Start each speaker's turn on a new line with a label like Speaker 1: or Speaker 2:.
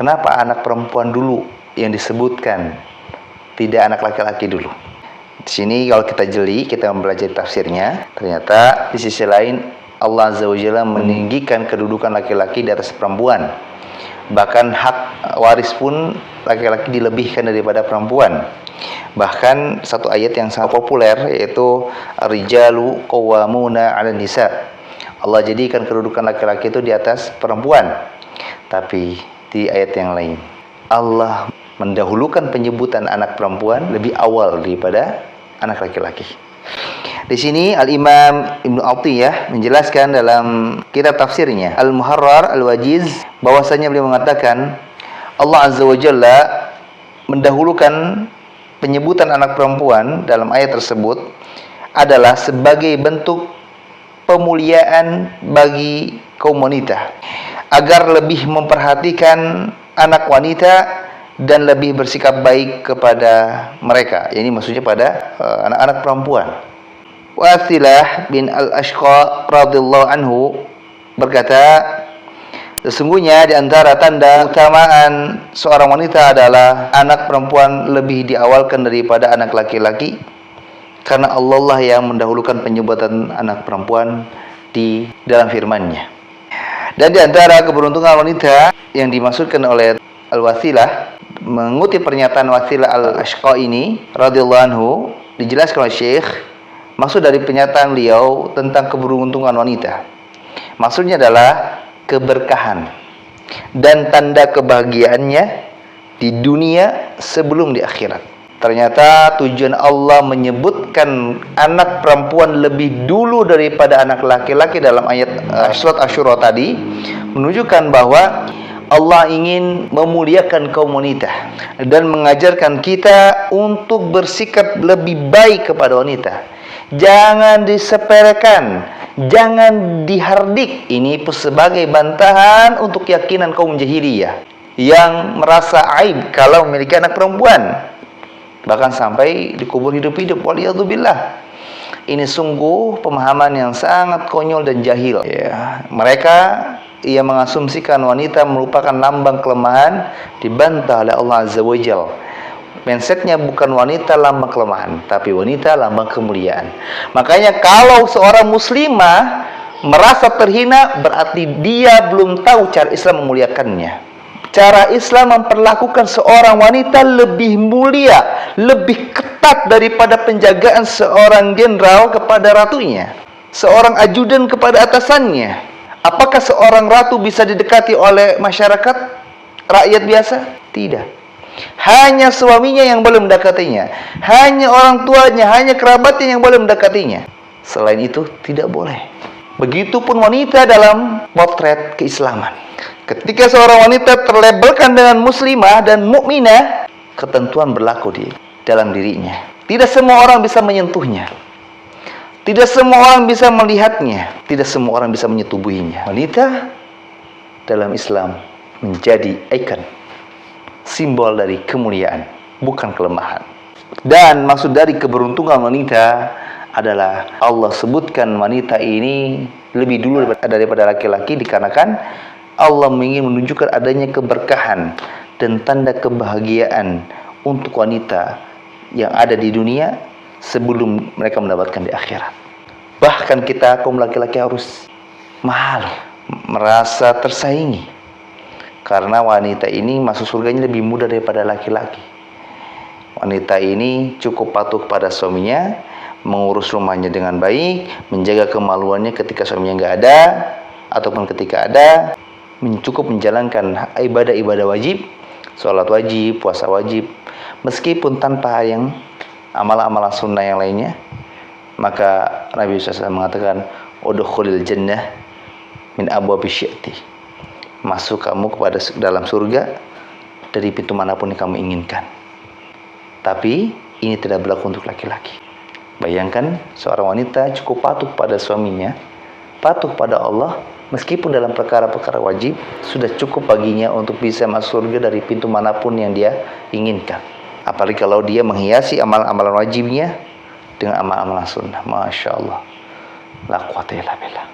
Speaker 1: Kenapa anak perempuan dulu yang disebutkan, tidak anak laki-laki dulu? Di sini kalau kita jeli, kita mempelajari tafsirnya, ternyata di sisi lain Allah Azza wa Jalla meninggikan kedudukan laki-laki di atas perempuan. Bahkan hak waris pun laki-laki dilebihkan daripada perempuan. Bahkan satu ayat yang sangat populer yaitu Ar-rijalu qawwamuna 'alan nisa. Allah jadikan kedudukan laki-laki itu di atas perempuan. Tapi di ayat yang lain Allah mendahulukan penyebutan anak perempuan lebih awal daripada anak laki-laki. Di sini Al-Imam Ibnu Athiyah menjelaskan dalam kitab tafsirnya Al-Muharrar Al-Wajiz bahwasanya beliau mengatakan Allah Azza wa Jalla mendahulukan penyebutan anak perempuan dalam ayat tersebut adalah sebagai bentuk pemuliaan bagi kaum wanita agar lebih memperhatikan anak wanita dan lebih bersikap baik kepada mereka. Ini maksudnya pada anak-anak perempuan. Wathilah bin Al-Ashqa radhiyallahu anhu berkata, sesungguhnya di antara tanda keutamaan seorang wanita adalah anak perempuan lebih diawalkan daripada anak laki-laki, karena Allah lah yang mendahulukan penyebutan anak perempuan di dalam firman-Nya. Dan di antara keberuntungan wanita yang dimaksudkan oleh Al-Wathilah, mengutip pernyataan Wathilah Al-Ashqa ini radhiyallahu anhu, dijelaskan oleh Syekh, maksud dari pernyataan beliau tentang keberuntungan wanita, maksudnya adalah keberkahan dan tanda kebahagiaannya di dunia sebelum di akhirat. Ternyata tujuan Allah menyebutkan anak perempuan lebih dulu daripada anak laki-laki dalam ayat surat Asy-Syura tadi menunjukkan bahwa Allah ingin memuliakan kaum wanita dan mengajarkan kita untuk bersikap lebih baik kepada wanita. Jangan disepelekan, jangan dihardik. Ini sebagai bantahan untuk keyakinan kaum jahiliyah yang merasa aib kalau memiliki anak perempuan, bahkan sampai dikubur hidup-hidup. Waliyadzubillah. Ini sungguh pemahaman yang sangat konyol dan jahil. Ya, mereka mengasumsikan wanita merupakan lambang kelemahan, dibantah oleh Allah Azza wa Jalla. Mindsetnya bukan wanita lambang kelemahan, tapi wanita lambang kemuliaan. Makanya kalau seorang muslimah merasa terhina, berarti dia belum tahu cara Islam memuliakannya. Cara Islam memperlakukan seorang wanita lebih mulia, lebih ketat daripada penjagaan seorang jenderal kepada ratunya, seorang ajudan kepada atasannya. Apakah seorang ratu bisa didekati oleh masyarakat, rakyat biasa? Tidak. Hanya suaminya yang boleh mendekatinya, hanya orang tuanya, hanya kerabatnya yang boleh mendekatinya. Selain itu tidak boleh. Begitupun wanita dalam potret keislaman. Ketika seorang wanita terlabelkan dengan muslimah dan mukminah, ketentuan berlaku di dalam dirinya. Tidak semua orang bisa menyentuhnya, tidak semua orang bisa melihatnya, tidak semua orang bisa menyetubuhinya. Wanita dalam Islam menjadi ikon, simbol dari kemuliaan, bukan kelemahan. Dan maksud dari keberuntungan wanita adalah Allah sebutkan wanita ini lebih dulu daripada laki-laki dikarenakan Allah ingin menunjukkan adanya keberkahan dan tanda kebahagiaan untuk wanita yang ada di dunia sebelum mereka mendapatkan di akhirat. Bahkan kita kaum laki-laki harus mahal, merasa tersaingi, karena wanita ini masuk surganya lebih mudah daripada laki-laki. Wanita ini cukup patuh kepada suaminya, mengurus rumahnya dengan baik, menjaga kemaluannya ketika suaminya nggak ada, ataupun ketika ada, cukup menjalankan ibadah-ibadah wajib, sholat wajib, puasa wajib, meskipun tanpa yang amal-amal sunnah yang lainnya. Maka Nabi SAW mengatakan, udkhulil jannah min abwabi syi'ti, masuk kamu kepada dalam surga dari pintu manapun yang kamu inginkan. Tapi ini tidak berlaku untuk laki-laki. Bayangkan seorang wanita cukup patuh pada suaminya, patuh pada Allah, meskipun dalam perkara-perkara wajib, sudah cukup baginya untuk bisa masuk surga dari pintu manapun yang dia inginkan. Apalagi kalau dia menghiasi amalan-amalan wajibnya dengan amalan-amalan sunnah. Masya Allah, la quwwata illa billah.